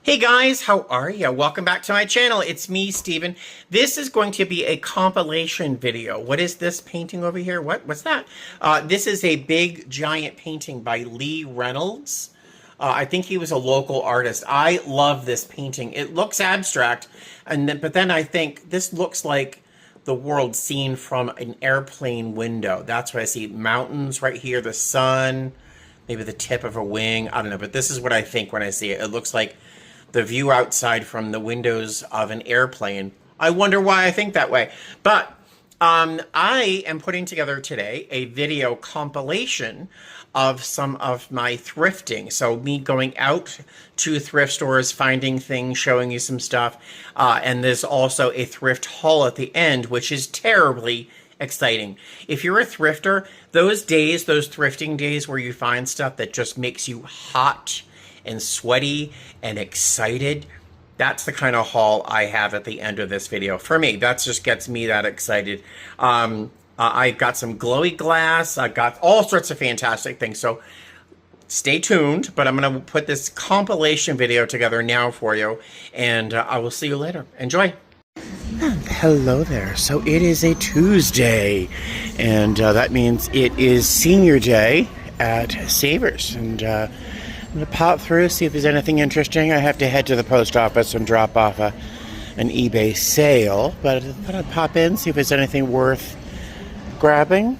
Hey guys, how are you? Welcome back to my channel. It's me, Steven. This is going to be a compilation video. What is this painting over here? What's that? This is a big, giant painting by Lee Reynolds. I think he was a local artist. I love this painting. It looks abstract, but then I think this looks like the world seen from an airplane window. That's what I see. Mountains right here, the sun, maybe the tip of a wing. I don't know, but this is what I think when I see it. It looks like the view outside from the windows of an airplane. I wonder why I think that way. But I am putting together today a video compilation of some of my thrifting. So me going out to thrift stores, finding things, showing you some stuff. And there's also a thrift haul at the end, which is terribly exciting. If you're a thrifter, those days, those thrifting days where you find stuff that just makes you hot and sweaty and excited, that's the kind of haul I have at the end of this video. For me, that just gets me that excited. I've got some glowy glass. I've got all sorts of fantastic things. So stay tuned, but I'm going to put this compilation video together now for you, and I will see you later. Enjoy. Hello there. So it is a Tuesday, and that means it is senior day at Savers, and I'm going to pop through, see if there's anything interesting. I have to head to the post office and drop off an eBay sale, but I thought I'd pop in, see if there's anything worth grabbing.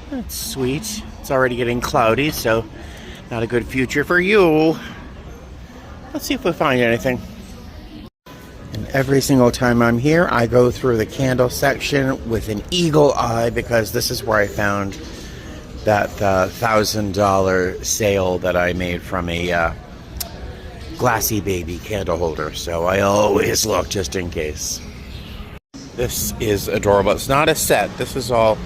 That's sweet. It's already getting cloudy, so not a good future for you. Let's see if we find anything. And every single time I'm here, I go through the candle section with an eagle eye, because this is where I found that $1,000 sale that I made from a glassy baby candle holder. So I always look just in case. This is adorable. It's not a set. This is all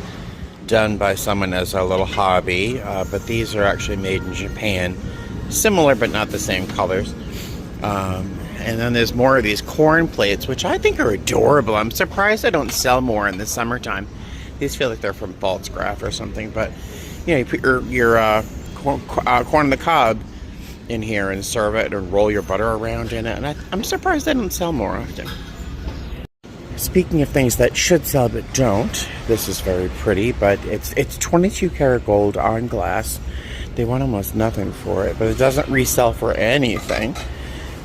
done by someone as a little hobby, but these are actually made in Japan. Similar, but not the same colors. And then there's more of these corn plates, which I think are adorable. I'm surprised I don't sell more in the summertime. These feel like they're from Pfaltzgraff or something, but you know, you put your corn on the cob in here and serve it and roll your butter around in it. And I'm surprised they don't sell more often. Speaking of things that should sell but don't, this is very pretty, but it's 22 karat gold on glass. They want almost nothing for it, but it doesn't resell for anything.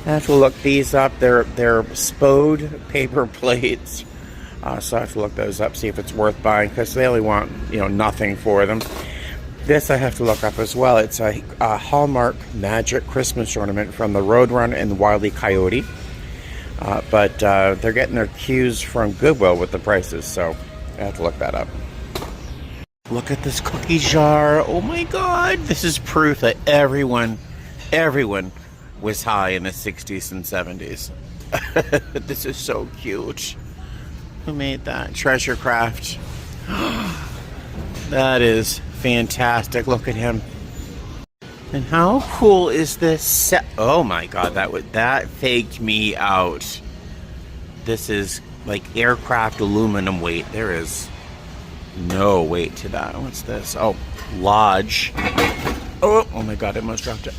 I have to look these up. They're Spode paper plates. So I have to look those up, see if it's worth buying, because they only want, nothing for them. This I have to look up as well. It's a Hallmark Magic Christmas ornament from the Roadrunner and the Wile E. Coyote. But they're getting their cues from Goodwill with the prices, so I have to look that up. Look at this cookie jar. Oh my God. This is proof that everyone was high in the 60s and 70s. This is so cute. Who made that? Treasure Craft. That is fantastic. Look at him. And how cool is this set? Oh my God, that faked me out. This is like aircraft aluminum weight. There is no weight to that. What's this? Oh, Lodge. Oh my God, I almost dropped it.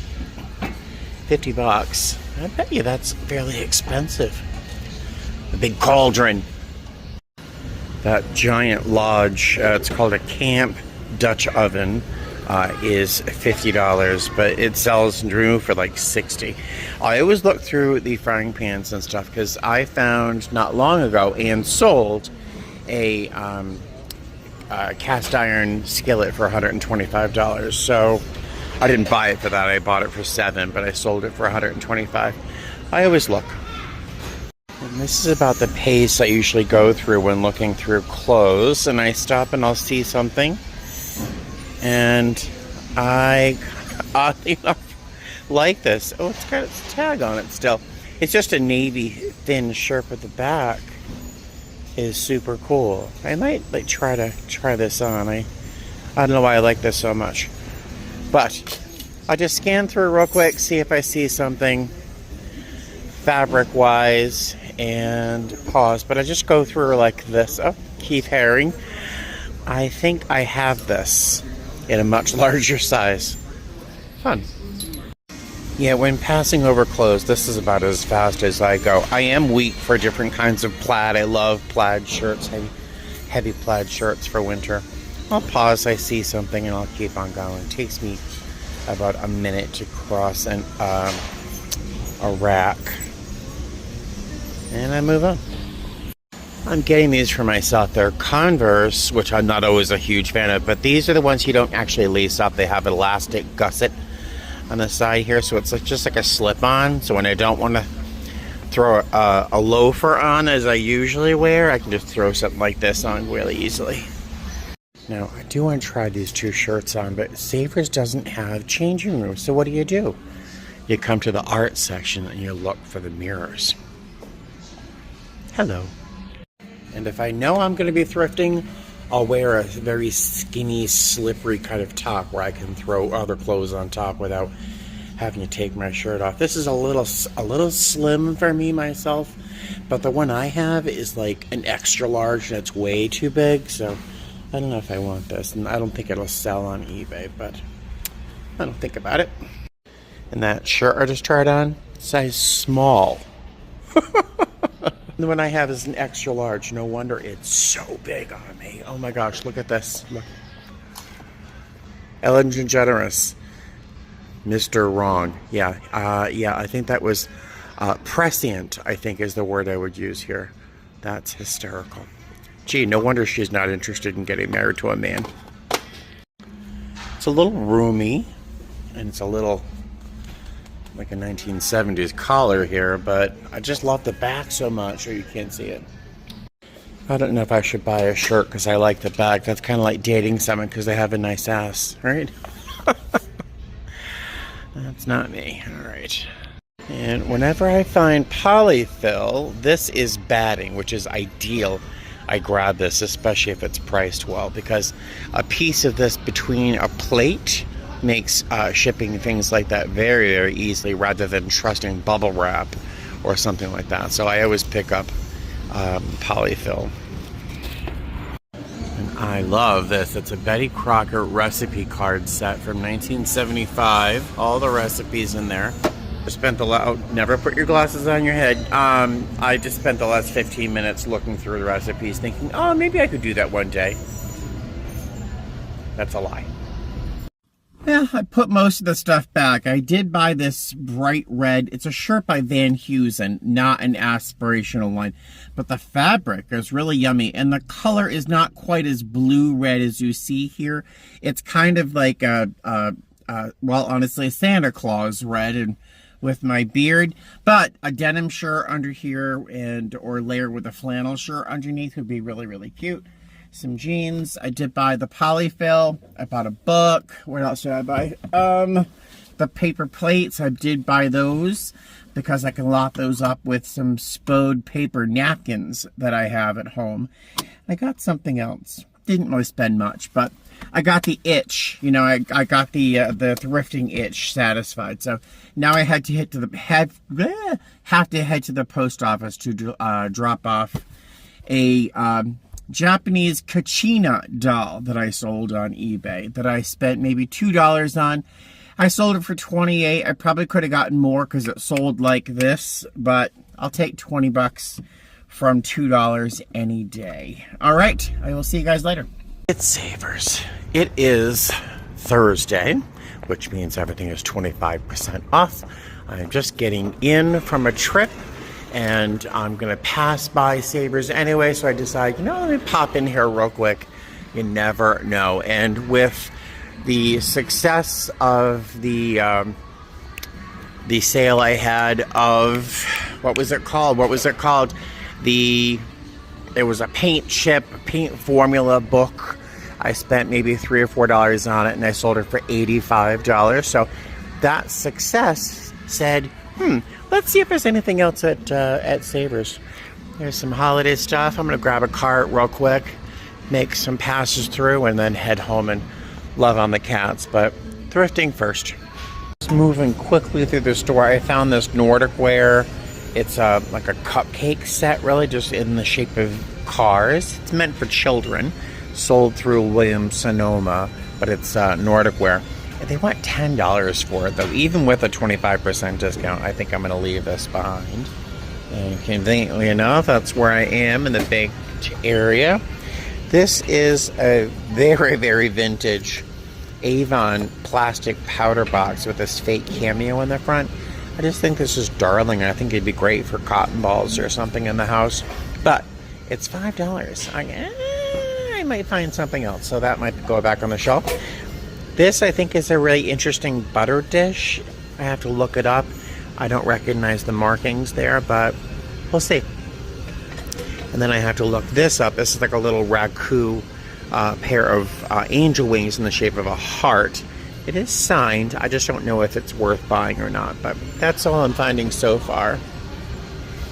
$50. I bet you that's fairly expensive. A big cauldron. That giant Lodge, it's called a Camp Dutch oven, is $50, but it sells new for like $60. I always look through the frying pans and stuff, because I found not long ago and sold a cast iron skillet for $125. So I didn't buy it for that. I bought it for $7, but I sold it for $125. I always look. And this is about the pace I usually go through when looking through clothes, and I stop and I'll see something, and I oddly enough like this. Oh, it's got its tag on it still. It's just a navy thin shirt, but the back is super cool. I might try this on. I don't know why I like this so much, but I'll just scan through real quick, see if I see something fabric wise, and pause. But I just go through like this. Oh, Keith Haring. I think I have this in a much larger size. Fun. Yeah, when passing over clothes, this is about as fast as I go. I am weak for different kinds of plaid. I love plaid shirts, heavy plaid shirts for winter. I'll pause, I see something, and I'll keep on going. It takes me about a minute to cross a rack. And I move on. I'm getting these for myself. They're Converse, which I'm not always a huge fan of, but these are the ones you don't actually lace up. They have an elastic gusset on the side here, so it's like, just like a slip-on. So when I don't want to throw a loafer on as I usually wear, I can just throw something like this on really easily. Now, I do want to try these two shirts on, but Savers doesn't have changing rooms, so what do? You come to the art section and you look for the mirrors. Hello. And if I know I'm going to be thrifting, I'll wear a very skinny, slippery kind of top where I can throw other clothes on top without having to take my shirt off. This is a little slim for me myself, but the one I have is like an extra large and it's way too big, so I don't know if I want this. And I don't think it'll sell on eBay, but I don't think about it. And that shirt I just tried on, size small. The one I have is an extra large. No wonder it's so big on me. Oh my gosh, look at this. Look. Ellen DeGeneres. Mr. Wrong. Yeah, I think that was prescient, I think is the word I would use here. That's hysterical. Gee, no wonder she's not interested in getting married to a man. It's a little roomy, and it's a little like a 1970s collar here, but I just love the back so much, or you can't see it. I don't know if I should buy a shirt because I like the back. That's kind of like dating someone because they have a nice ass, right? That's not me. All right. And whenever I find polyfill, this is batting, which is ideal. I grab this, especially if it's priced well, because a piece of this between a plate makes shipping things like that very, very easily rather than trusting bubble wrap or something like that. So I always pick up polyfill. And I love this. It's a Betty Crocker recipe card set from 1975. All the recipes in there. I spent never put your glasses on your head. I just spent the last 15 minutes looking through the recipes thinking, oh, maybe I could do that one day. That's a lie. Yeah, I put most of the stuff back. I did buy this bright red. It's a shirt by Van Heusen, not an aspirational line. But the fabric is really yummy. And the color is not quite as blue-red as you see here. It's kind of like well, honestly, a Santa Claus red and with my beard. But a denim shirt under here or layer with a flannel shirt underneath would be really, really cute. Some jeans. I did buy the polyfill. I bought a book. What else did I buy? The paper plates. I did buy those because I can lock those up with some Spode paper napkins that I have at home. I got something else. Didn't really spend much, but I got the itch. You know, I got the thrifting itch satisfied. So now I had to have to head to the post office to drop off a Japanese Kachina doll that I sold on eBay that I spent maybe $2 on. I sold it for $28. I probably could have gotten more because it sold like this, but I'll take 20 bucks from $2 any day. All right, I will see you guys later. It's Savers. It is Thursday, which means everything is 25% off. I'm just getting in from a trip, and I'm going to pass by Savers anyway, so I decide, let me pop in here real quick. You never know. And with the success of the sale I had of, what was it called? It was a paint formula book. I spent maybe $3 or $4 on it, and I sold it for $85. So that success said, let's see if there's anything else at Savers. There's some holiday stuff. I'm going to grab a cart real quick, make some passes through, and then head home and love on the cats. But thrifting first. Just moving quickly through the store, I found this Nordic ware. It's like a cupcake set, really, just in the shape of cars. It's meant for children. Sold through Williams Sonoma, but it's Nordic ware. They want $10 for it, though. Even with a 25% discount, I think I'm going to leave this behind. And conveniently enough, that's where I am in the baked area. This is a very, very vintage Avon plastic powder box with this fake cameo in the front. I just think this is darling. I think it'd be great for cotton balls or something in the house. But it's $5. I might find something else, so that might go back on the shelf. This, I think, is a really interesting butter dish. I have to look it up. I don't recognize the markings there, but we'll see. And then I have to look this up. This is like a little raku pair of angel wings in the shape of a heart. It is signed. I just don't know if it's worth buying or not, but that's all I'm finding so far.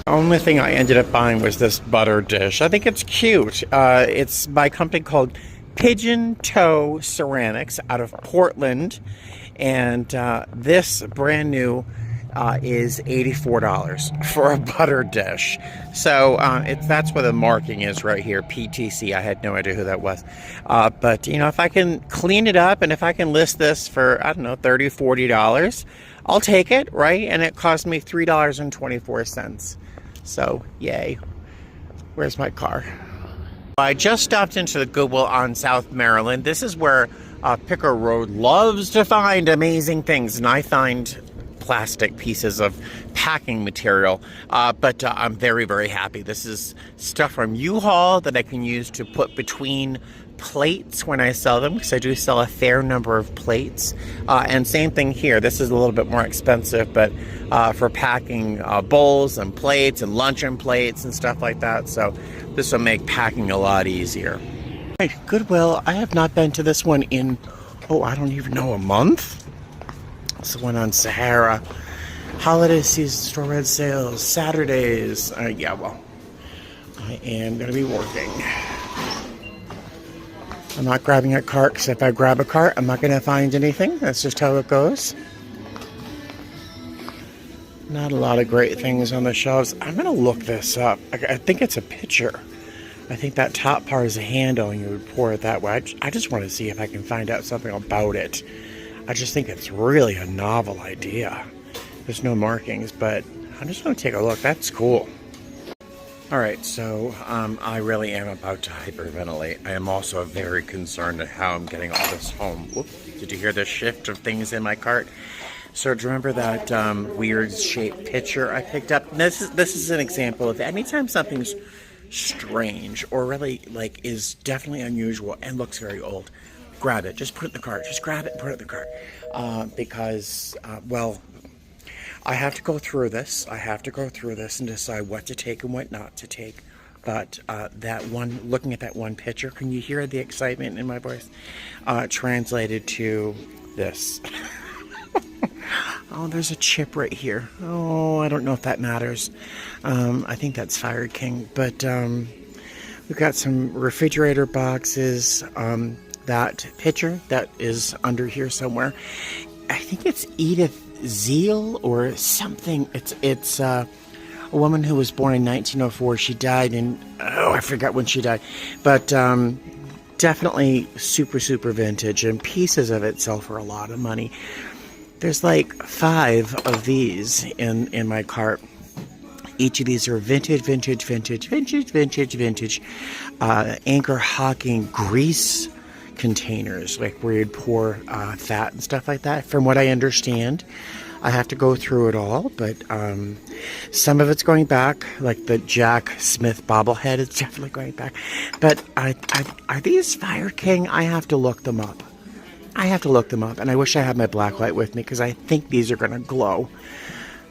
The only thing I ended up buying was this butter dish. I think it's cute. It's by a company called Pigeon Toe Ceramics out of Portland, and this brand new is $84 for a butter dish. So that's where the marking is right here, PTC. I had no idea who that was. But, you know, if I can clean it up and if I can list this for, I don't know, $30, $40, I'll take it, right? And it cost me $3.24. So, yay. Where's my car? I just stopped into the Goodwill on South Maryland. This is where Picker Road loves to find amazing things, and I find plastic pieces of packing material, but I'm very, very happy. This is stuff from U-Haul that I can use to put between plates when I sell them, because I do sell a fair number of plates. And same thing here. This is a little bit more expensive, but for packing bowls and plates and luncheon plates and stuff like that. So this will make packing a lot easier. Hey, Goodwill, I have not been to this one in, I don't even know, a month? It's the one on Sahara. Holiday season store red sales, Saturdays. Yeah, well, I am going to be working. I'm not grabbing a cart, because if I grab a cart, I'm not going to find anything. That's just how it goes. Not a lot of great things on the shelves. I'm going to look this up. I think it's a pitcher. I think that top part is a handle, and you would pour it that way. I just want to see if I can find out something about it. I just think it's really a novel idea. There's no markings, but I'm just going to take a look. That's cool. Alright, so I really am about to hyperventilate. I am also very concerned at how I'm getting all this home. Whoops, did you hear the shift of things in my cart? So do you remember that weird shaped pitcher I picked up? This is an example of anytime something's strange or really is definitely unusual and looks very old, grab it. Just put it in the cart. Just grab it and put it in the cart. Because, I have to go through this. I have to go through this and decide what to take and what not to take. But looking at that one picture, can you hear the excitement in my voice? Translated to this. Oh, there's a chip right here. Oh, I don't know if that matters. I think that's Fire King. But we've got some refrigerator boxes. That picture that is under here somewhere. I think it's Edith Zeal or something. It's a woman who was born in 1904. She died in, I forgot when she died. But definitely super, super vintage, and pieces of it sell for a lot of money. There's like 5 of these in my cart. Each of these are vintage, Anchor Hocking grease containers, like where you'd pour fat and stuff like that. From what I understand, I have to go through it all, but some of it's going back, like the Jack Smith bobblehead is definitely going back. But are these Fire King? I have to look them up. And I wish I had my Blacklight with me, because I think these are going to glow.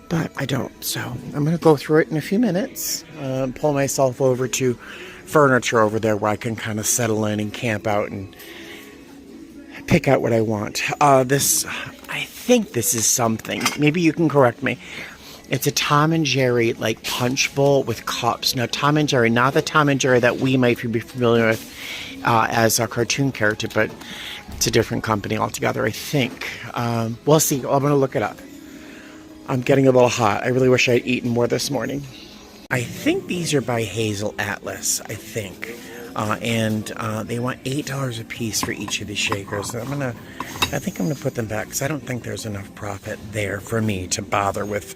But I don't, so I'm going to go through it in a few minutes, pull myself over to furniture over there where I can kind of settle in and camp out and pick out what I want. I think this is something. Maybe you can correct me. It's a Tom and Jerry like punch bowl with cups. Now, Tom and Jerry, not the Tom and Jerry that we might be familiar with as a cartoon character, but it's a different company altogether, I think. We'll see. I'm going to look it up. I'm getting a little hot. I really wish I'd eaten more this morning. I think these are by Hazel Atlas, I think. and they want $8 a piece for each of these shakers. So I think I'm gonna put them back because I don't think there's enough profit there for me to bother with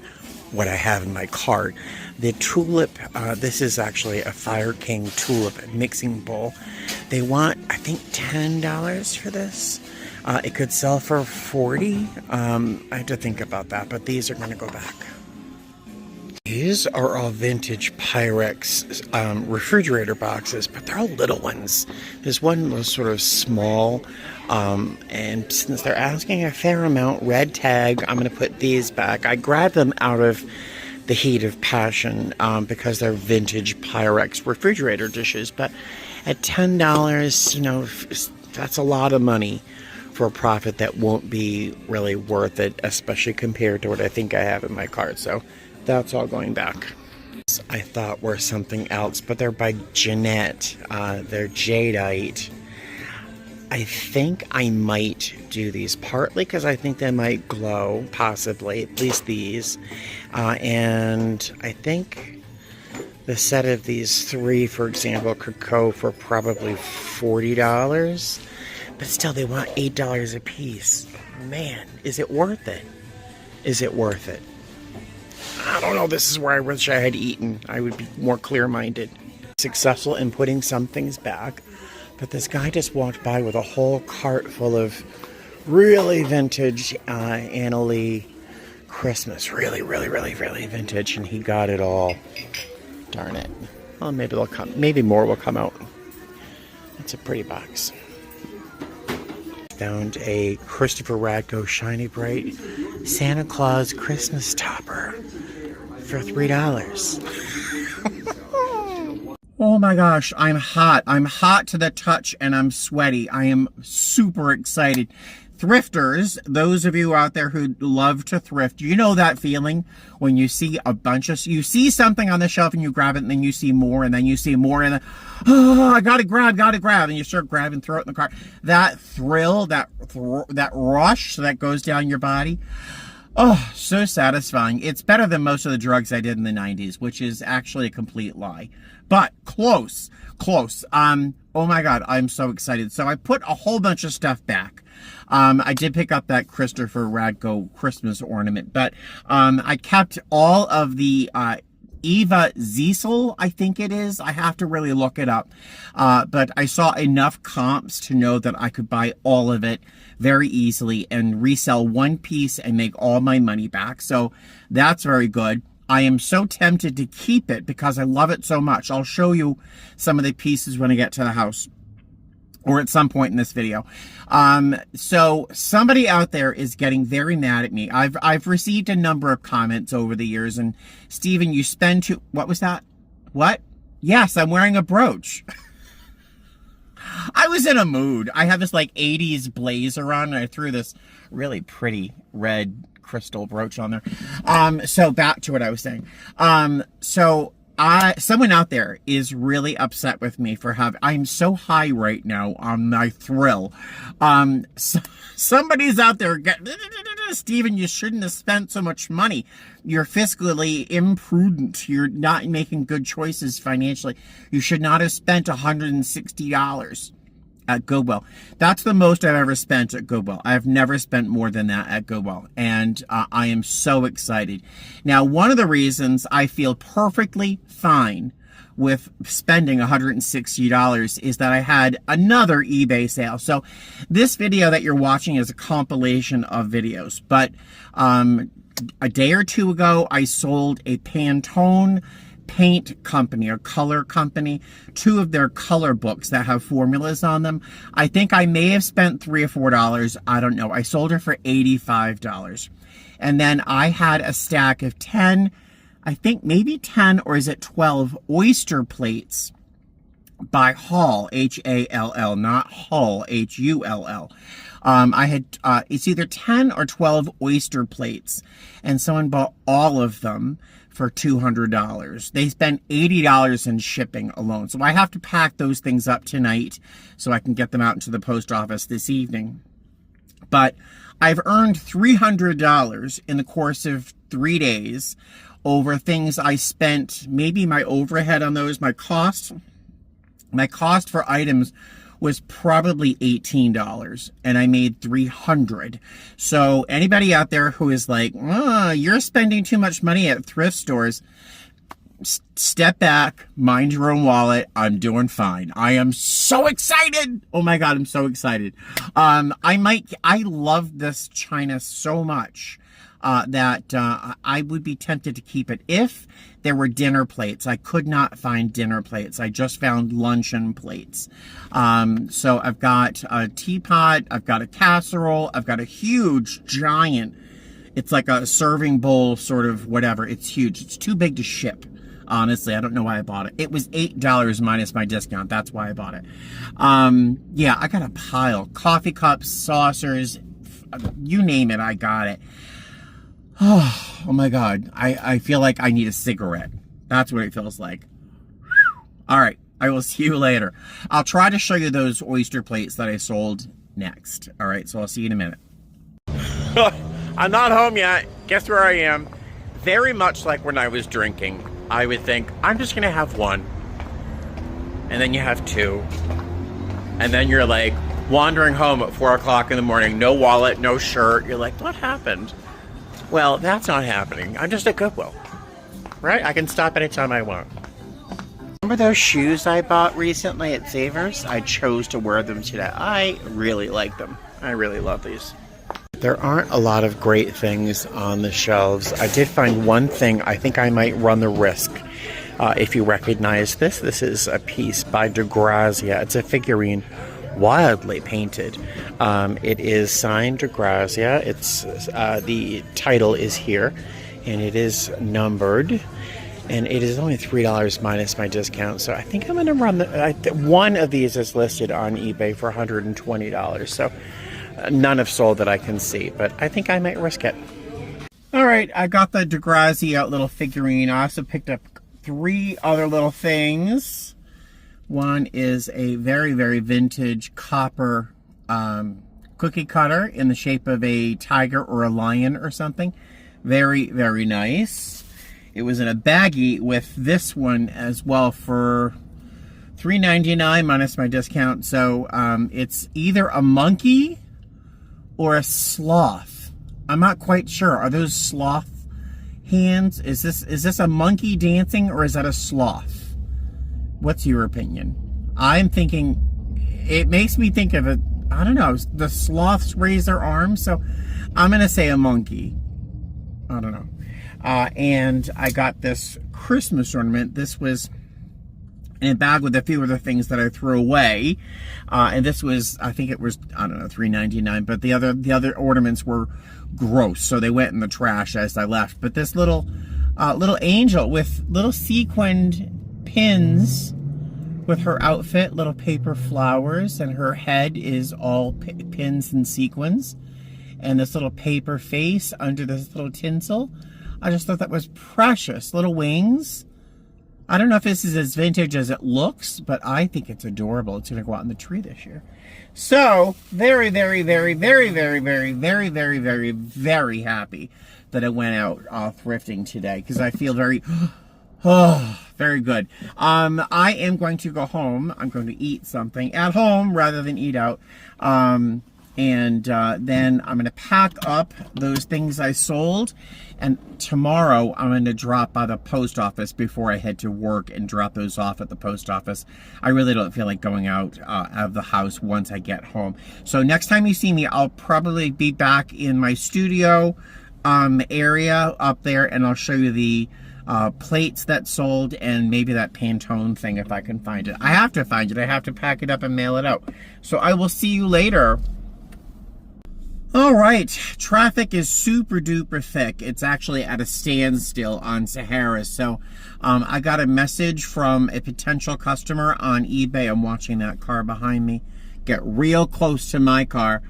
what I have in my cart. The tulip, this is actually a Fire King tulip mixing bowl. They want, I think, $10 for this. It could sell for $40. I have to think about that, but these are going to go back. These are all vintage Pyrex refrigerator boxes, but they're all little ones. There's one was sort of small, and since they're asking a fair amount, red tag, I'm going to put these back. I grabbed them out of the heat of passion because they're vintage Pyrex refrigerator dishes, but at $10, you know, that's a lot of money for a profit that won't be really worth it, especially compared to what I think I have in my cart. So that's all going back. I thought were something else, but they're by Jeanette. They're Jadeite. I think I might do these partly because I think they might glow, possibly, at least these. And I think the set of these 3, for example, could go for probably $40. But still, they want $8 a piece. Man, is it worth it? Is it worth it? I don't know. This is where I wish I had eaten. I would be more clear-minded. Successful in putting some things back. But this guy just walked by with a whole cart full of really vintage Anna Lee Christmas. Really, really, really, really vintage. And he got it all. Darn it. Well, maybe they'll come. Maybe more will come out. It's a pretty box. Found a Christopher Radko Shiny Bright Santa Claus Christmas topper for $3. Oh my gosh, I'm hot. I'm hot to the touch and I'm sweaty. I am super excited. Thrifters, those of you out there who love to thrift, you know that feeling when you see you see something on the shelf and you grab it, and then you see more, and then you see more, and then, oh, I gotta grab, and you start grabbing, throw it in the cart. That thrill, that rush that goes down your body, oh, so satisfying. It's better than most of the drugs I did in the 90s, which is actually a complete lie. But close. Oh my God, I'm so excited. So I put a whole bunch of stuff back. I did pick up that Christopher Radko Christmas ornament, but I kept all of the Eva Ziesel, I think it is. I have to really look it up. But I saw enough comps to know that I could buy all of it very easily and resell one piece and make all my money back. So that's very good. I am so tempted to keep it because I love it so much. I'll show you some of the pieces when I get to the house, or at some point in this video. So somebody out there is getting very mad at me. I've received a number of comments over the years, and Stephen, you spend too, what was that? What? Yes, I'm wearing a brooch. I was in a mood. I have this like 80s blazer on, and I threw this really pretty red crystal brooch on there. So back to what I was saying. Someone out there is really upset with me for I'm so high right now on my thrill. Somebody's out there, Stephen, you shouldn't have spent so much money. You're fiscally imprudent. You're not making good choices financially. You should not have spent $160 at Goodwill. That's the most I've ever spent at Goodwill. I've never spent more than that at Goodwill, and I am so excited. Now, one of the reasons I feel perfectly fine with spending $160 is that I had another eBay sale. So this video that you're watching is a compilation of videos, but a day or two ago, I sold a Pantone paint company, a color company, 2 of their color books that have formulas on them. I think I may have spent $3 or $4. I don't know. I sold her for $85. And then I had a stack of 10, I think maybe 10, or is it 12 oyster plates by Hall, H-A-L-L, not Hull, H-U-L-L. I had, it's either 10 or 12 oyster plates, and someone bought all of them for $200. They spent $80 in shipping alone. So I have to pack those things up tonight so I can get them out into the post office this evening. But I've earned $300 in the course of 3 days over things I spent, maybe my overhead on those, my costs, My cost for items was probably $18 and I made $300. So anybody out there who is like, oh, you're spending too much money at thrift stores, step back, mind your own wallet. I'm doing fine. I am so excited. Oh my God, I'm so excited. I love this china so much that I would be tempted to keep it if there were dinner plates. I could not find dinner plates. I just found luncheon plates. So I've got a teapot, I've got a casserole, I've got a huge, giant, it's like a serving bowl sort of whatever. It's huge. It's too big to ship. Honestly, I don't know why I bought it. It was $8 minus my discount. That's why I bought it. Yeah, I got a pile. Coffee cups, saucers, you name it, I got it. Oh my God. I feel like I need a cigarette. That's what it feels like. All right. I will see you later. I'll try to show you those oyster plates that I sold next. All right. So I'll see you in a minute. I'm not home yet. Guess where I am? Very much like when I was drinking. I would think, I'm just going to have one. And then you have two. And then you're like wandering home at 4 o'clock in the morning. No wallet, no shirt. You're like, what happened? Well, that's not happening. I'm just at Goodwill. Right? I can stop anytime I want. Remember those shoes I bought recently at Savers? I chose to wear them today. I really like them. I really love these. There aren't a lot of great things on the shelves. I did find one thing I think I might run the risk. If you recognize this, this is a piece by DeGrazia. It's a figurine, wildly painted. It is signed DeGrazia. It's the title is here, and it is numbered, and it is only $3 minus my discount. So I think I'm going to run one of these is listed on eBay for $120. So none have sold that I can see, but I think I might risk it. All right, I got the DeGrazia little figurine. I also picked up 3 other little things. One is a very, very vintage copper cookie cutter in the shape of a tiger or a lion or something. Very, very nice. It was in a baggie with this one as well for $3.99 minus my discount. So it's either a monkey or a sloth. I'm not quite sure. Are those sloth hands? Is this a monkey dancing or is that a sloth? What's your opinion? I'm thinking, it makes me think of I don't know, the sloths raise their arms, so I'm going to say a monkey. I don't know. And I got this Christmas ornament. This was in a bag with a few other things that I threw away. And this was, I think it was, I don't know, $3.99, but the other ornaments were gross, so they went in the trash as I left. But this little angel with little sequined pins with her outfit, little paper flowers, and her head is all pins and sequins, and this little paper face under this little tinsel. I just thought that was precious. Little wings. I don't know if this is as vintage as it looks, but I think it's adorable. It's going to go out in the tree this year. So, very, very, very, very, very, very, very, very, very, very happy that I went out thrifting today, because I feel very, very good. I am going to go home. I'm going to eat something at home rather than eat out. And then I'm going to pack up those things I sold. And tomorrow I'm going to drop by the post office before I head to work and drop those off at the post office. I really don't feel like going out of the house once I get home. So next time you see me, I'll probably be back in my studio area up there, and I'll show you the plates that sold and maybe that Pantone thing if I can find it. I have to find it. I have to pack it up and mail it out. So I will see you later. All right, traffic is super duper thick. It's actually at a standstill on Sahara. So I got a message from a potential customer on eBay. I'm watching that car behind me get real close to my car.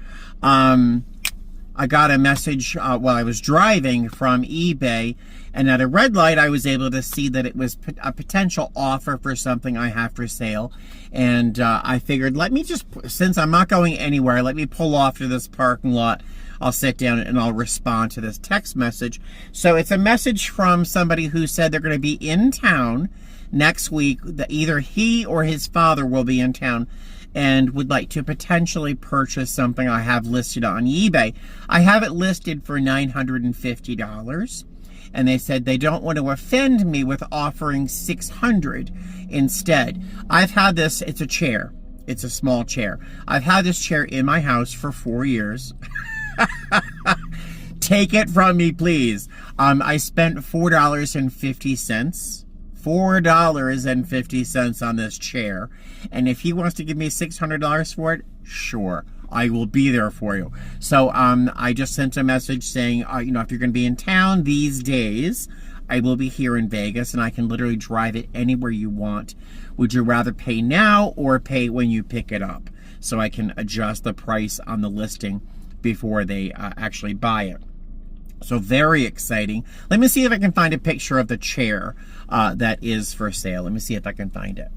I got a message while I was driving from eBay, and at a red light I was able to see that it was a potential offer for something I have for sale. And I figured, let me just, since I'm not going anywhere, let me pull off to this parking lot. I'll sit down and I'll respond to this text message. So it's a message from somebody who said they're going to be in town next week that either he or his father will be in town and would like to potentially purchase something I have listed on eBay. I have it listed for $950, and they said they don't want to offend me with offering $600 instead. I've had this, it's a chair. It's a small chair. I've had this chair in my house for 4 years. Take it from me, please. I spent $4.50. $4.50 on this chair. And if he wants to give me $600 for it, sure, I will be there for you. So I just sent a message saying, you know, if you're going to be in town these days, I will be here in Vegas and I can literally drive it anywhere you want. Would you rather pay now or pay when you pick it up? So I can adjust the price on the listing before they actually buy it. So very exciting. Let me see if I can find a picture of the chair that is for sale. Let me see if I can find it.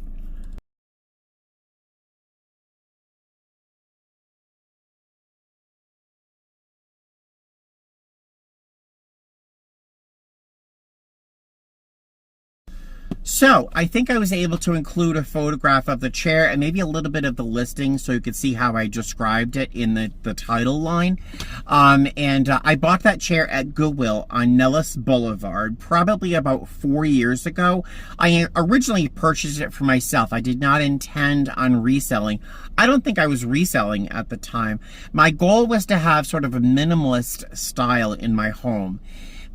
So I think I was able to include a photograph of the chair and maybe a little bit of the listing so you could see how I described it in the title line. I bought that chair at Goodwill on Nellis Boulevard probably about 4 years ago. I originally purchased it for myself. I did not intend on reselling. I don't think I was reselling at the time. My goal was to have sort of a minimalist style in my home.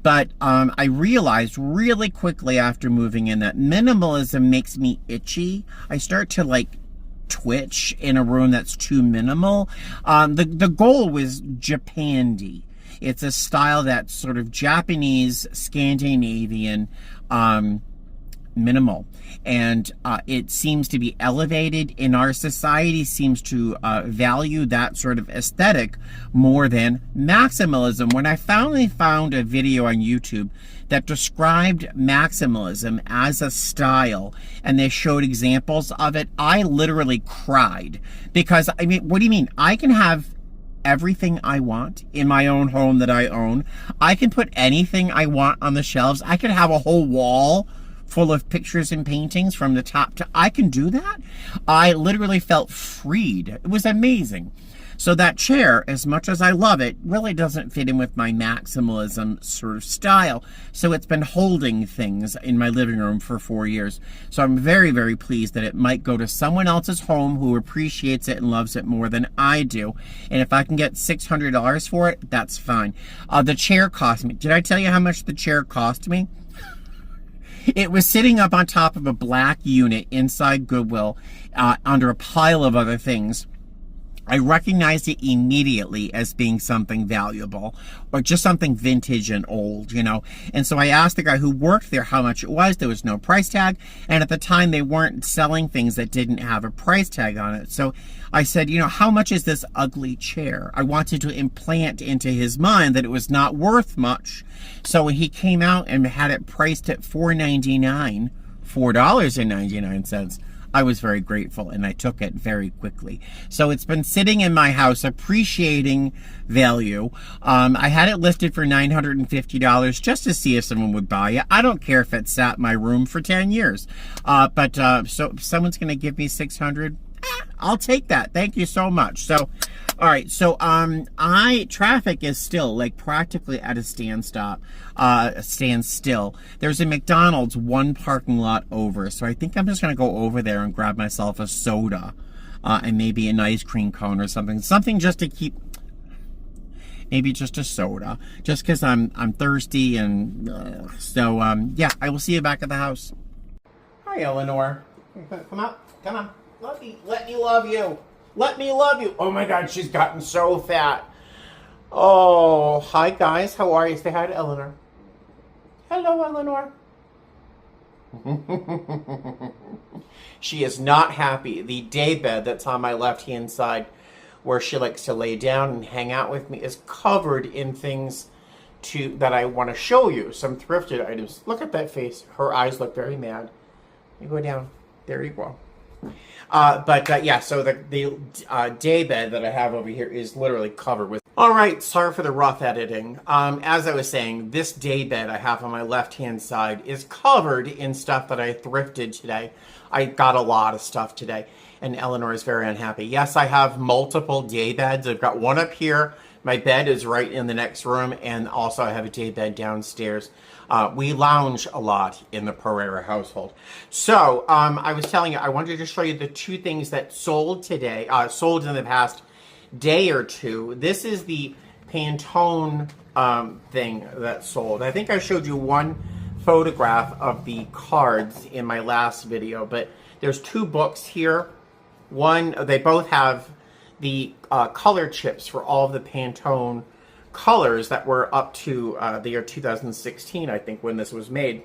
But I realized really quickly after moving in that minimalism makes me itchy. I start to like twitch in a room that's too minimal. The goal was Japandi. It's a style that's sort of Japanese, Scandinavian, minimal. And it seems to be elevated in our society, seems to value that sort of aesthetic more than maximalism. When I finally found a video on YouTube that described maximalism as a style and they showed examples of it, I literally cried. Because, I mean, what do you mean? I can have everything I want in my own home that I own. I can put anything I want on the shelves. I could have a whole wall full of pictures and paintings from the top to, I can do that. I literally felt freed. It was amazing. So that chair, as much as I love it, really doesn't fit in with my maximalism sort of style. So it's been holding things in my living room for 4 years. So I'm very, very pleased that it might go to someone else's home who appreciates it and loves it more than I do. And if I can get $600 for it, that's fine. The chair cost me. Did I tell you how much the chair cost me? It was sitting up on top of a black unit inside Goodwill under a pile of other things. I recognized it immediately as being something valuable or just something vintage and old, you know. And so I asked the guy who worked there how much it was. There was no price tag. And at the time, they weren't selling things that didn't have a price tag on it. So I said, you know, how much is this ugly chair? I wanted to implant into his mind that it was not worth much. So when he came out and had it priced at $4.99, $4.99, I was very grateful and I took it very quickly. So it's been sitting in my house appreciating value. I had it listed for $950 just to see if someone would buy it. I don't care if it sat in my room for 10 years. So if someone's going to give me $600, I'll take that. Thank you so much. So, all right. So, traffic is still like practically at a standstill. There's a McDonald's one parking lot over. So I think I'm just going to go over there and grab myself a soda, and maybe an ice cream cone or something. Something just to keep, maybe just a soda, just because I'm thirsty. And yeah, I will see you back at the house. Hi, Eleanor. Come out. Come on. Let me love you. Let me love you. Oh my God, she's gotten so fat. Oh, hi guys. How are you? Say hi to Eleanor. Hello, Eleanor. She is not happy. The day bed that's on my left-hand side where she likes to lay down and hang out with me is covered in things that I want to show you. Some thrifted items. Look at that face. Her eyes look very mad. You go down. There you go. Yeah, so the day bed that I have over here is literally covered with All right, sorry for the rough editing. As I was saying, this day bed I have on my left-hand side is covered in stuff that I thrifted today. I got a lot of stuff today, and Eleanor is very unhappy. Yes, I have multiple day beds. I've got one up here. My bed is right in the next room, and also I have a day bed downstairs. We lounge a lot in the Pereira household. So, I was telling you, I wanted to show you the two things that sold today, sold in the past day or two. This is the Pantone thing that sold. I think I showed you one photograph of the cards in my last video, but there's two books here. One, they both have the color chips for all of the Pantone colors that were up to the year 2016, I think, when this was made.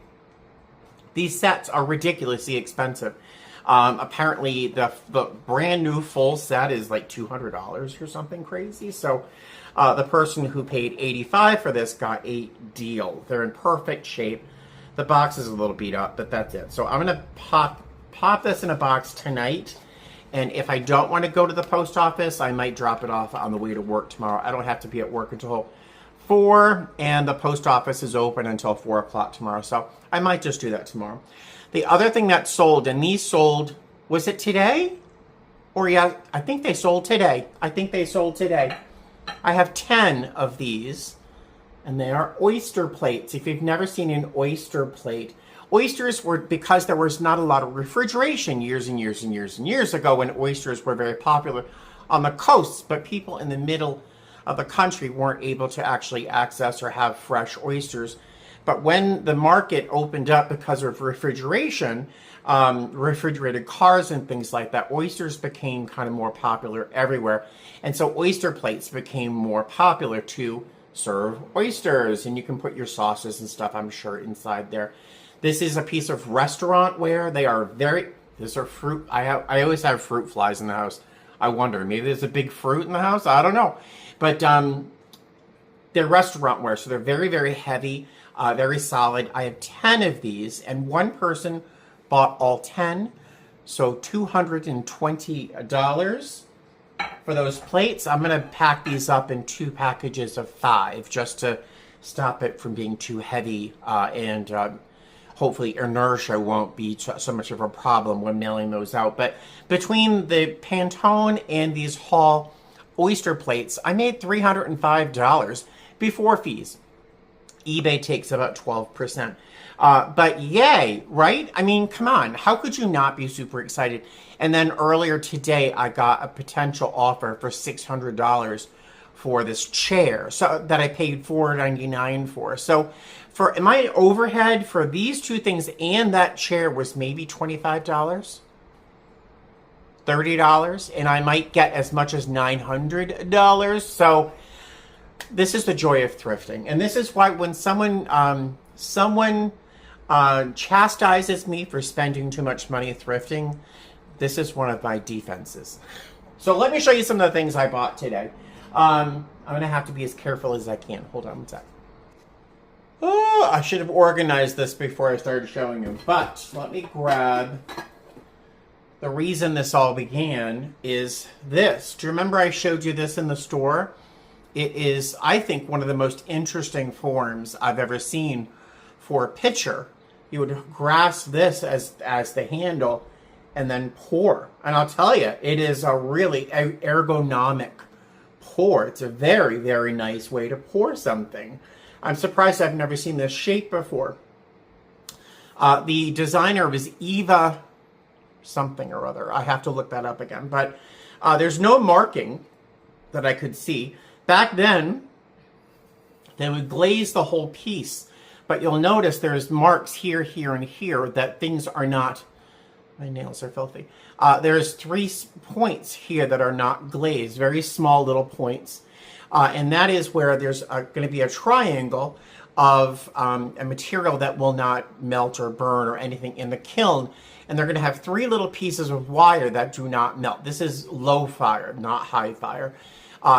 These sets are ridiculously expensive. Apparently, the brand new full set is like $200 or something crazy. So the person who paid $85 for this got a deal. They're in perfect shape. The box is a little beat up, but that's it. So I'm going to pop this in a box tonight. And if I don't want to go to the post office, I might drop it off on the way to work tomorrow. I don't have to be at work until 4, and the post office is open until 4 o'clock tomorrow. So I might just do that tomorrow. The other thing that sold, and these sold, was it today? Or yeah, I think they sold today. I have 10 of these, and they are oyster plates. If you've never seen an oyster plate, oysters were, because there was not a lot of refrigeration years and years and years and years ago when oysters were very popular on the coasts, but people in the middle of the country weren't able to actually access or have fresh oysters. But when the market opened up because of refrigeration, refrigerated cars and things like that, oysters became kind of more popular everywhere. And so oyster plates became more popular to serve oysters. And you can put your sauces and stuff, I'm sure, inside there. This is a piece of restaurant ware. They are these are fruit. I always have fruit flies in the house. I wonder, maybe there's a big fruit in the house? I don't know. But they're restaurant ware, so they're very, very heavy. Very solid. I have 10 of these, and one person bought all 10, so $220 for those plates. I'm going to pack these up in 2 packages of 5 just to stop it from being too heavy, and hopefully inertia won't be so much of a problem when mailing those out. But between the Pantone and these Hall oyster plates, I made $305 before fees. eBay takes about 12%. But yay, right? I mean, come on. How could you not be super excited? And then earlier today, I got a potential offer for $600 for this chair, so that I paid $499 for. So for my overhead for these two things and that chair was maybe $25, $30, and I might get as much as $900. So this is the joy of thrifting. And this is why when someone chastises me for spending too much money thrifting, this is one of my defenses. So let me show you some of the things I bought today. I'm going to have to be as careful as I can. Hold on one sec. Oh, I should have organized this before I started showing you. But let me grab... The reason this all began is this. Do you remember I showed you this in the store? It is, I think, one of the most interesting forms I've ever seen for a pitcher. You would grasp this as the handle and then pour. And I'll tell you, it is a really ergonomic pour. It's a very, very nice way to pour something. I'm surprised I've never seen this shape before. The designer was Eva something or other. I have to look that up again. But there's no marking that I could see. Back then, they would glaze the whole piece. But you'll notice there's marks here, here, and here that things are not... My nails are filthy. There's 3 points here that are not glazed. Very small little points. And that is where there's going to be a triangle of a material that will not melt or burn or anything in the kiln. And they're going to have 3 little pieces of wire that do not melt. This is low fire, not high fire.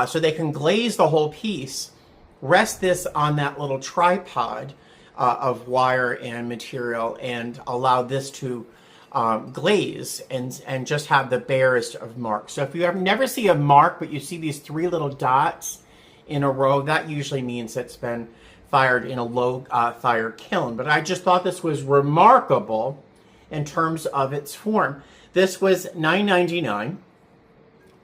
So they can glaze the whole piece, rest this on that little tripod of wire and material, and allow this to glaze and just have the barest of marks. So if you never see a mark, but you see these 3 little dots in a row, that usually means it's been fired in a low fire kiln. But I just thought this was remarkable in terms of its form. This was $9.99.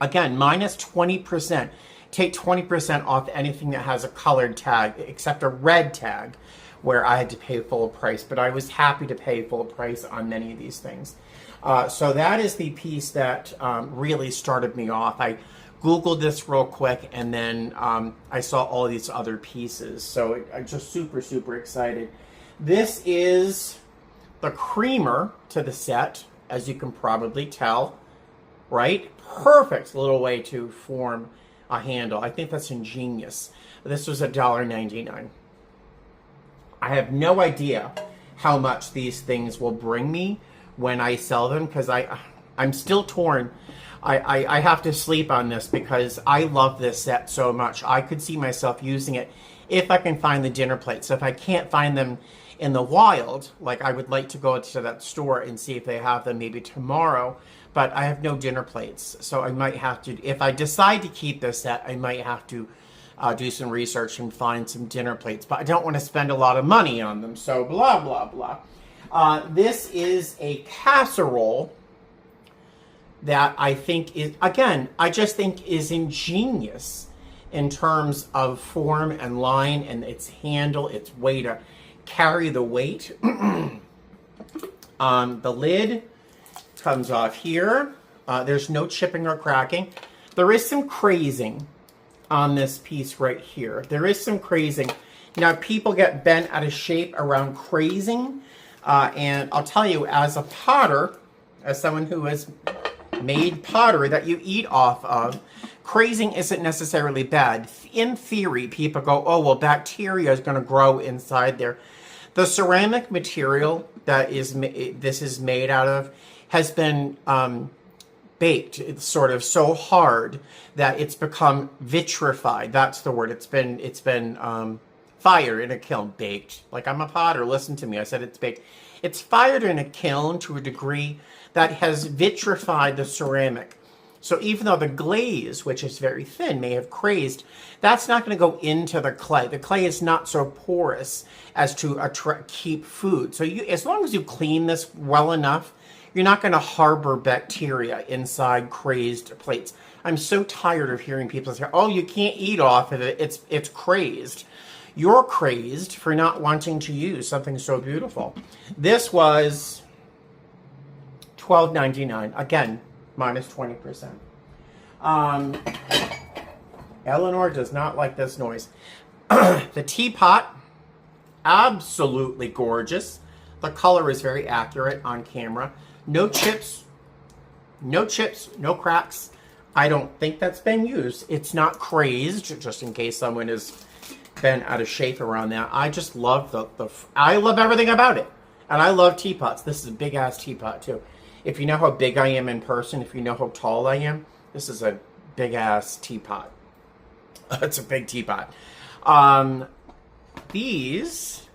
Again, minus 20%. Take 20% off anything that has a colored tag, except a red tag, where I had to pay full price. But I was happy to pay full price on many of these things. So that is the piece that really started me off. I Googled this real quick, and then I saw all these other pieces. So I'm just super, super excited. This is the creamer to the set, as you can probably tell, right? Perfect little way to form a handle. I think that's ingenious. This was $1.99. I have no idea how much these things will bring me when I sell them, because I'm still torn. I have to sleep on this because I love this set so much. I could see myself using it if I can find the dinner plates. So if I can't find them in the wild, like I would like to go to that store and see if they have them maybe tomorrow, but I have no dinner plates. So I might have to, if I decide to keep this set, I might have to do some research and find some dinner plates, but I don't want to spend a lot of money on them. So blah, blah, blah. This is a casserole that I think is, again, I just think is ingenious in terms of form and line and its handle, its way to carry the weight. The lid comes off here. There's no chipping or cracking. There is some crazing on this piece right here. There is some crazing. Now, people get bent out of shape around crazing. And I'll tell you, as a potter, as someone who has made pottery that you eat off of, crazing isn't necessarily bad. In theory, people go, oh, well, bacteria is going to grow inside there. The ceramic material that this is made out of has been baked. It's sort of so hard that it's become vitrified. That's the word. It's been fired in a kiln, baked. Like, I'm a potter, listen to me. I said it's baked. It's fired in a kiln to a degree that has vitrified the ceramic. So even though the glaze, which is very thin, may have crazed, that's not going to go into the clay. The clay is not so porous as to keep food. So as long as you clean this well enough, you're not going to harbor bacteria inside crazed plates. I'm so tired of hearing people say, oh, you can't eat off of it. It's crazed. You're crazed for not wanting to use something so beautiful. This was $12.99. Again, minus 20%. Eleanor does not like this noise. The teapot, absolutely gorgeous. The color is very accurate on camera. No chips, no cracks. I don't think that's been used. It's not crazed, just in case someone has been out of shape around that. I just love I love everything about it. And I love teapots. This is a big ass teapot too. If you know how big I am in person, if you know how tall I am, this is a big ass teapot. It's a big teapot. These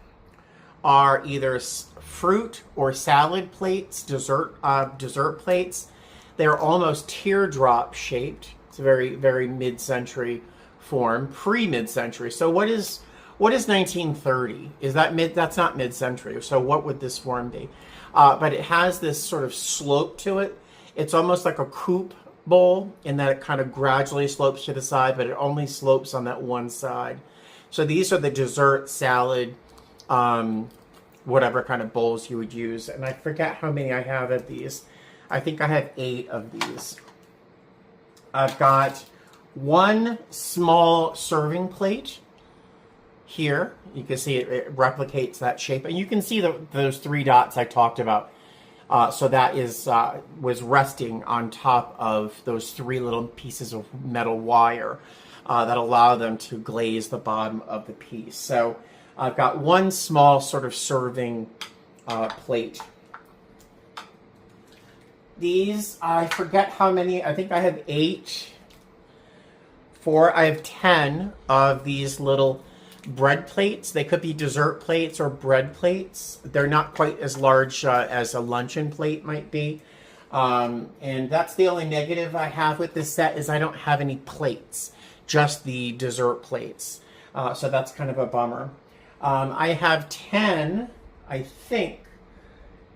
are either fruit or salad plates, dessert plates. They're almost teardrop shaped. It's a very, very mid-century form, pre-mid-century. So what is 1930? Is that that's not mid-century. So what would this form be? But it has this sort of slope to it. It's almost like a coupe bowl in that it kind of gradually slopes to the side, but it only slopes on that one side. So these are the dessert, salad, whatever kind of bowls you would use. And I forget how many I have of these. I think I have 8 of these. I've got one small serving plate here. You can see it replicates that shape. And you can see those 3 dots I talked about. So that was resting on top of those 3 little pieces of metal wire that allow them to glaze the bottom of the piece. So I've got one small sort of serving plate. These, I forget how many, I think I have 8. I have 10 of these little bread plates. They could be dessert plates or bread plates. They're not quite as large as a luncheon plate might be. And that's the only negative I have with this set is I don't have any plates. just the dessert plates. So that's kind of a bummer. I have 10, I think,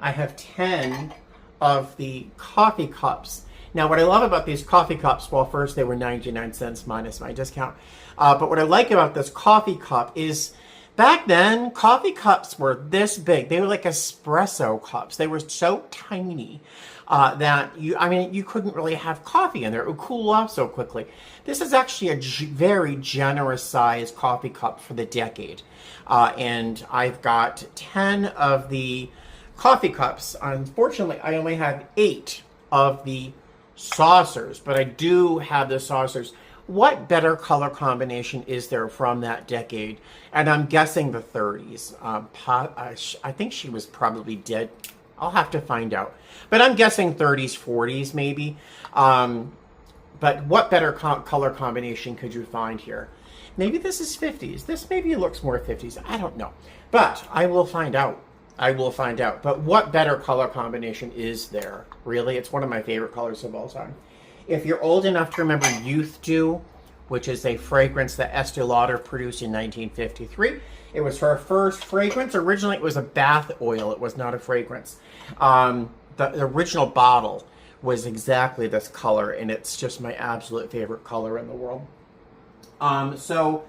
I have 10 of the coffee cups. Now, what I love about these coffee cups, well, first they were 99 cents minus my discount. But what I like about this coffee cup is back then, coffee cups were this big. They were like espresso cups. They were so tiny that you couldn't really have coffee in there. It would cool off so quickly. This is actually a very generous size coffee cup for the decade. And I've got 10 of the coffee cups. Unfortunately, I only have 8 of the saucers, but I do have the saucers. What better color combination is there from that decade? And I'm guessing the 30s. I think she was probably dead. I'll have to find out. But I'm guessing 30s, 40s maybe. But what better color combination could you find here? Maybe this is 50s. This maybe looks more 50s. I don't know. But I will find out. I will find out. But what better color combination is there? Really? It's one of my favorite colors of all time. If you're old enough to remember Youth Dew, which is a fragrance that Estee Lauder produced in 1953. It was her first fragrance. Originally, it was a bath oil. It was not a fragrance. The original bottle was exactly this color, and it's just my absolute favorite color in the world. So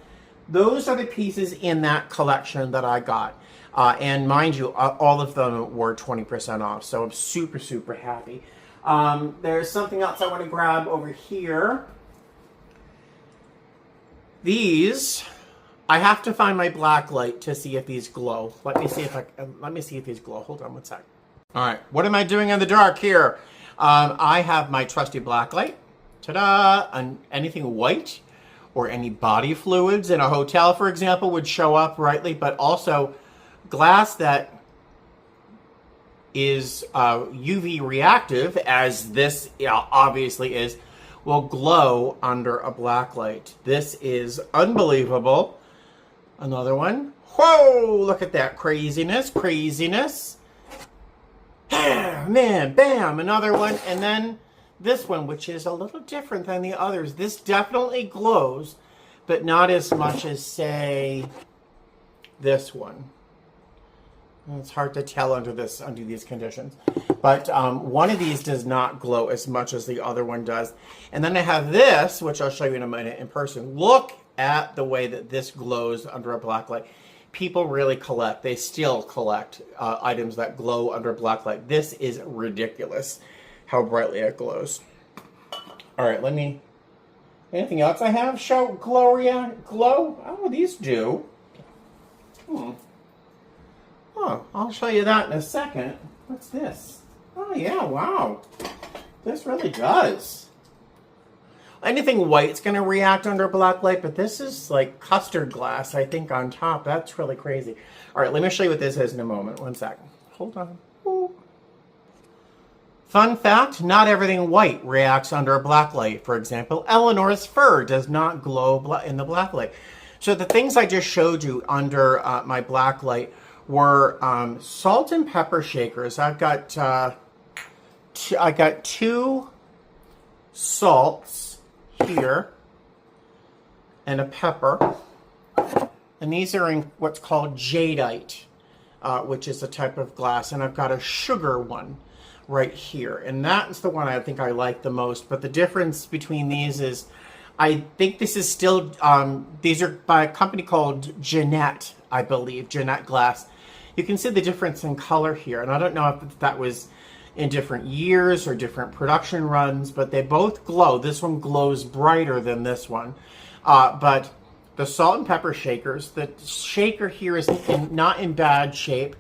those are the pieces in that collection that I got. And mind you, all of them were 20% off, so I'm super, super happy. There's something else I want to grab over here. These, I have to find my Blacklight to see if these glow. Let me see if these glow. Hold on one sec. All right, what am I doing in the dark here? I have my trusty Blacklight. Ta-da! And anything white or any body fluids in a hotel, for example, would show up brightly, but also glass that is UV reactive, as this obviously is, will glow under a blacklight. This is unbelievable. Another one. Whoa, look at that craziness, craziness. Man, bam, another one. And then this one, which is a little different than the others. This definitely glows, but not as much as, say, this one. It's hard to tell under these conditions. But one of these does not glow as much as the other one does. And then I have this, which I'll show you in a minute in person. Look at the way that this glows under a blacklight. People really collect. They still collect items that glow under a blacklight. This is ridiculous how brightly it glows. All right, anything else I have? Show Gloria glow? Oh, these do. Oh, I'll show you that in a second. What's this? Oh, yeah, wow. This really does. Anything white's going to react under black light, but this is like custard glass, I think, on top. That's really crazy. All right, let me show you what this is in a moment. One sec. Hold on. Ooh. Fun fact, not everything white reacts under a black light. For example, Eleanor's fur does not glow in the black light. So the things I just showed you under my black light were salt and pepper shakers. I got 2 salts here and a pepper, and these are in what's called Jadeite, which is a type of glass, and I've got a sugar one right here, and that's the one I think I like the most. But the difference between these is, I think this is still, these are by a company called Jeanette, I believe, Jeanette Glass. You can see the difference in color here, and I don't know if that was in different years or different production runs, but they both glow. This one glows brighter than this one. But the salt and pepper shakers, the shaker here is not in bad shape.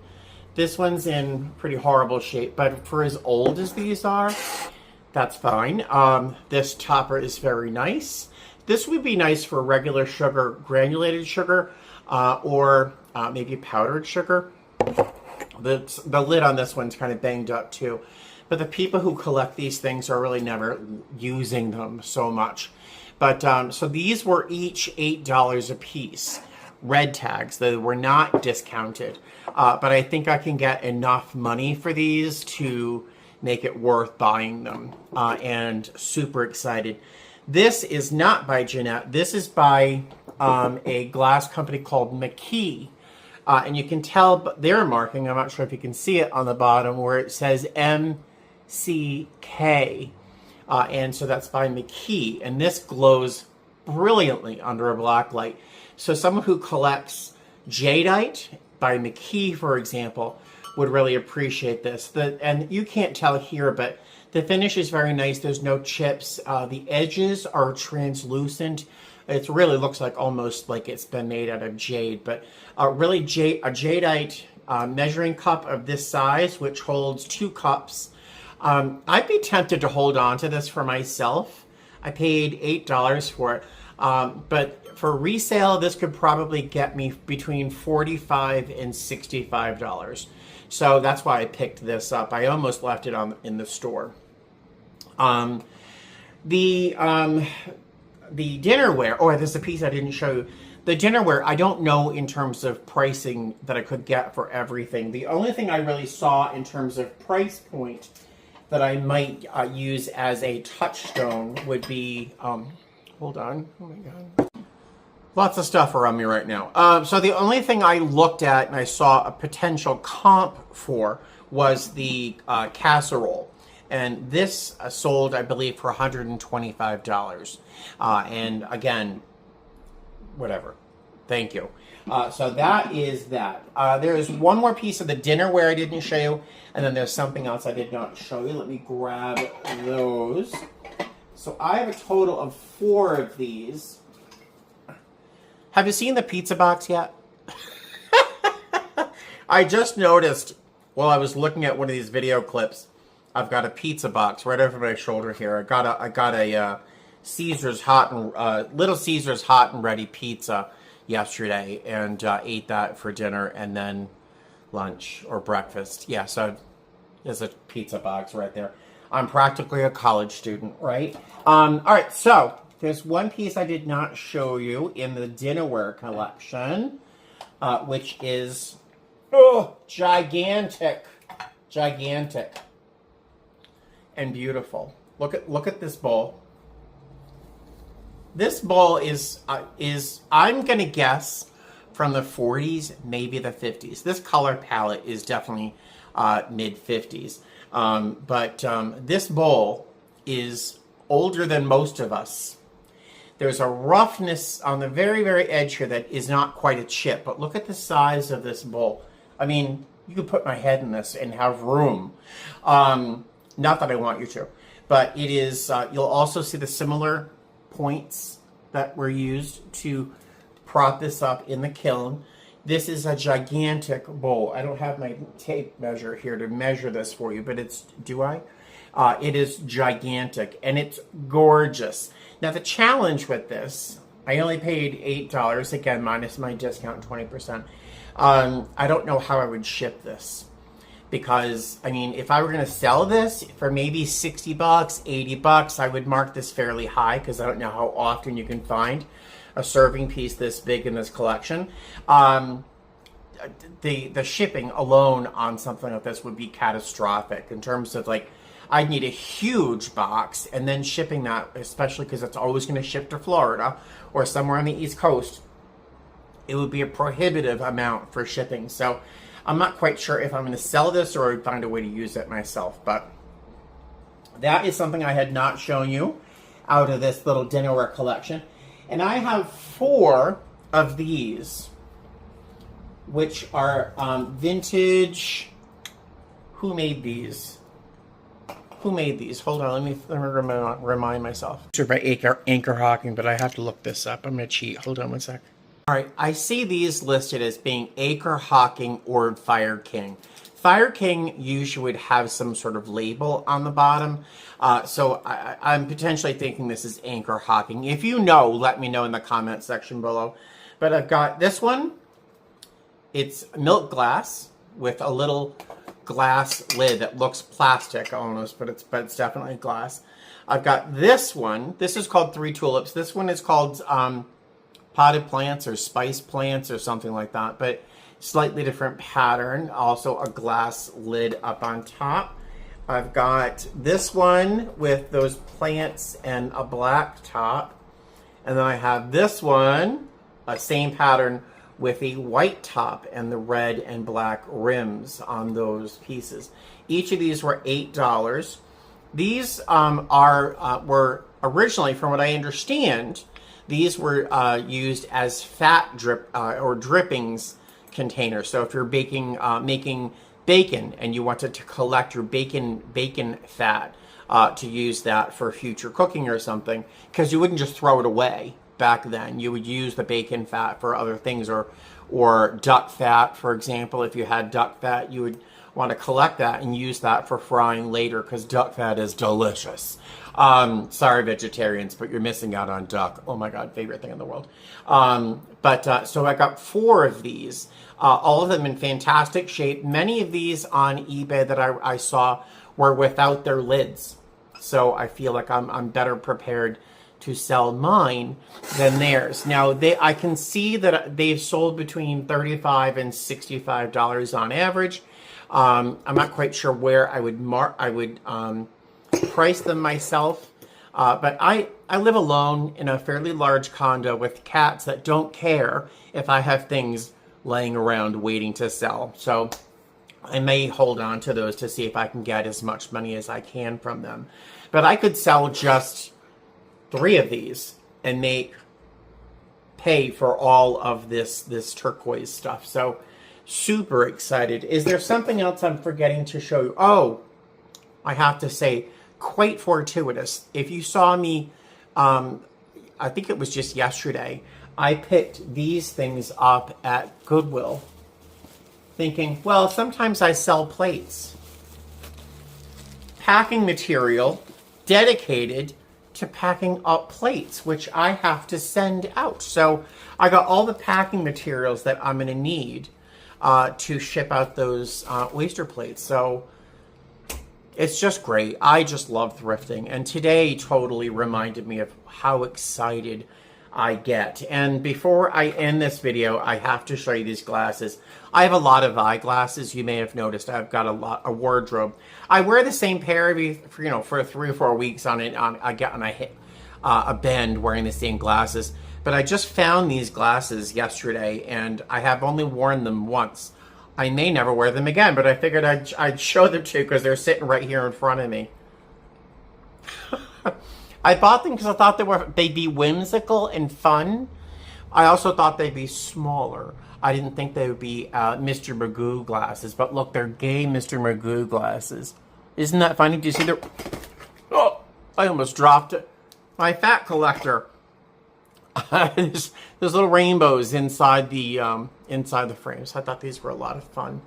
This one's in pretty horrible shape, but for as old as these are, that's fine. This topper is very nice. This would be nice for regular sugar, granulated sugar, or maybe powdered sugar. The lid on this one's kind of banged up too. But the people who collect these things are really never using them so much. But so these were each $8 a piece. Red tags. They were not discounted. But I think I can get enough money for these to make it worth buying them. And super excited. This is not by Jeanette. This is by a glass company called McKee. And you can tell their marking. I'm not sure if you can see it on the bottom where it says MCK. And so that's by McKee. And this glows brilliantly under a black light. So someone who collects Jadeite by McKee, for example, would really appreciate this. And you can't tell here, but the finish is very nice. There's no chips. The edges are translucent. It really looks like almost like it's been made out of jade, but really a Jadeite measuring cup of this size, which holds 2 cups. I'd be tempted to hold on to this for myself. I paid $8 for it. But for resale, this could probably get me between $45 and $65. So that's why I picked this up. I almost left it in the store. The dinnerware, oh, there's a piece I didn't show you. The dinnerware, I don't know in terms of pricing that I could get for everything. The only thing I really saw in terms of price point that I might use as a touchstone would be, hold on, oh my God. Lots of stuff around me right now. So the only thing I looked at and I saw a potential comp for was the casserole. And this sold, I believe, for $125. And again, whatever. Thank you. So that is that. There is one more piece of the dinnerware I didn't show you. And then there's something else I did not show you. Let me grab those. So I have a total of 4 of these. Have you seen the pizza box yet? I just noticed while I was looking at one of these video clips, I've got a pizza box right over my shoulder here. I got a Caesar's Little Caesar's hot and ready pizza yesterday, and ate that for dinner and then lunch or breakfast. Yeah, so there's a pizza box right there. I'm practically a college student, right? All right, so there's one piece I did not show you in the dinnerware collection, which is gigantic, and beautiful. Look at this bowl. This bowl is I'm gonna guess from the 40s, maybe the 50s. This color palette is definitely mid 50s. But this bowl is older than most of us. There's a roughness on the very, very edge here that is not quite a chip, but look at the size of this bowl. I mean, you could put my head in this and have room. Not that I want you to, but it is, you'll also see the similar points that were used to prop this up in the kiln. This is a gigantic bowl. I don't have my tape measure here to measure this for you, but do I? It is gigantic and it's gorgeous. Now the challenge with this, I only paid $8, again, minus my discount, 20%. I don't know how I would ship this. Because, I mean, if I were going to sell this for maybe $60, $80, I would mark this fairly high because I don't know how often you can find a serving piece this big in this collection. The shipping alone on something like this would be catastrophic in terms of, like, I'd need a huge box and then shipping that, especially because it's always going to ship to Florida or somewhere on the East Coast. It would be a prohibitive amount for shipping. So I'm not quite sure if I'm going to sell this or find a way to use it myself, but that is something I had not shown you out of this little dinnerware collection. And I have 4 of these, which are vintage. Who made these? Hold on, let me remind myself. It's by Anchor Hawking, but I have to look this up. I'm going to cheat. Hold on one sec. All right, I see these listed as being Acre Hawking or Fire King. Fire King usually would have some sort of label on the bottom, so I'm potentially thinking this is Anchor Hawking. If you know, let me know in the comment section below. But I've got this one. It's milk glass with a little glass lid that looks plastic almost, but it's definitely glass. I've got this one. This is called 3 Tulips. This one is called potted plants or spice plants or something like that, but slightly different pattern. Also a glass lid up on top. I've got this one with those plants and a black top. And then I have this one, same pattern with a white top and the red and black rims on those pieces. Each of these were $8. These were originally, from what I understand, these were used as fat drip or drippings containers. So if you're making bacon and you wanted to collect your bacon fat, to use that for future cooking or something, because you wouldn't just throw it away back then. You would use the bacon fat for other things, or duck fat, for example. If you had duck fat, you would want to collect that and use that for frying later, because duck fat is delicious. Sorry, vegetarians, but you're missing out on duck. Oh my God, favorite thing in the world. So I got 4 of these, all of them in fantastic shape. Many of these on eBay that I saw were without their lids. So I feel like I'm better prepared to sell mine than theirs. Now, I can see that they've sold between $35 and $65 on average. I'm not quite sure where I would price them myself. But I live alone in a fairly large condo with cats that don't care if I have things laying around waiting to sell. So I may hold on to those to see if I can get as much money as I can from them. But I could sell just 3 of these and pay for all of this turquoise stuff. So super excited. Is there something else I'm forgetting to show you? Oh, I have to say, quite fortuitous. If you saw me, I think it was just yesterday, I picked these things up at Goodwill, thinking, well, sometimes I sell plates. Packing material dedicated to packing up plates, which I have to send out. So I got all the packing materials that I'm going to need to ship out those oyster plates. So it's just great. I just love thrifting. And today totally reminded me of how excited I get. And before I end this video, I have to show you these glasses. I have a lot of eyeglasses. You may have noticed I've got a wardrobe. I wear the same pair for 3 or 4 weeks I hit a bend wearing the same glasses. But I just found these glasses yesterday, and I have only worn them once. I may never wear them again, but I figured I'd show them to you because they're sitting right here in front of me. I bought them because I thought they'd be whimsical and fun. I also thought they'd be smaller. I didn't think they would be Mr. Magoo glasses, but look, they're gay Mr. Magoo glasses. Isn't that funny? Do you see their... Oh, I almost dropped it. My fat collector. There's little rainbows inside the frames. I thought these were a lot of fun.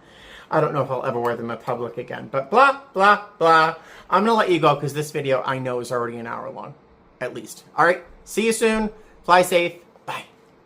I don't know if I'll ever wear them in public again, but blah, blah, blah. I'm going to let you go because this video I know is already an hour long, at least. All right, see you soon. Fly safe.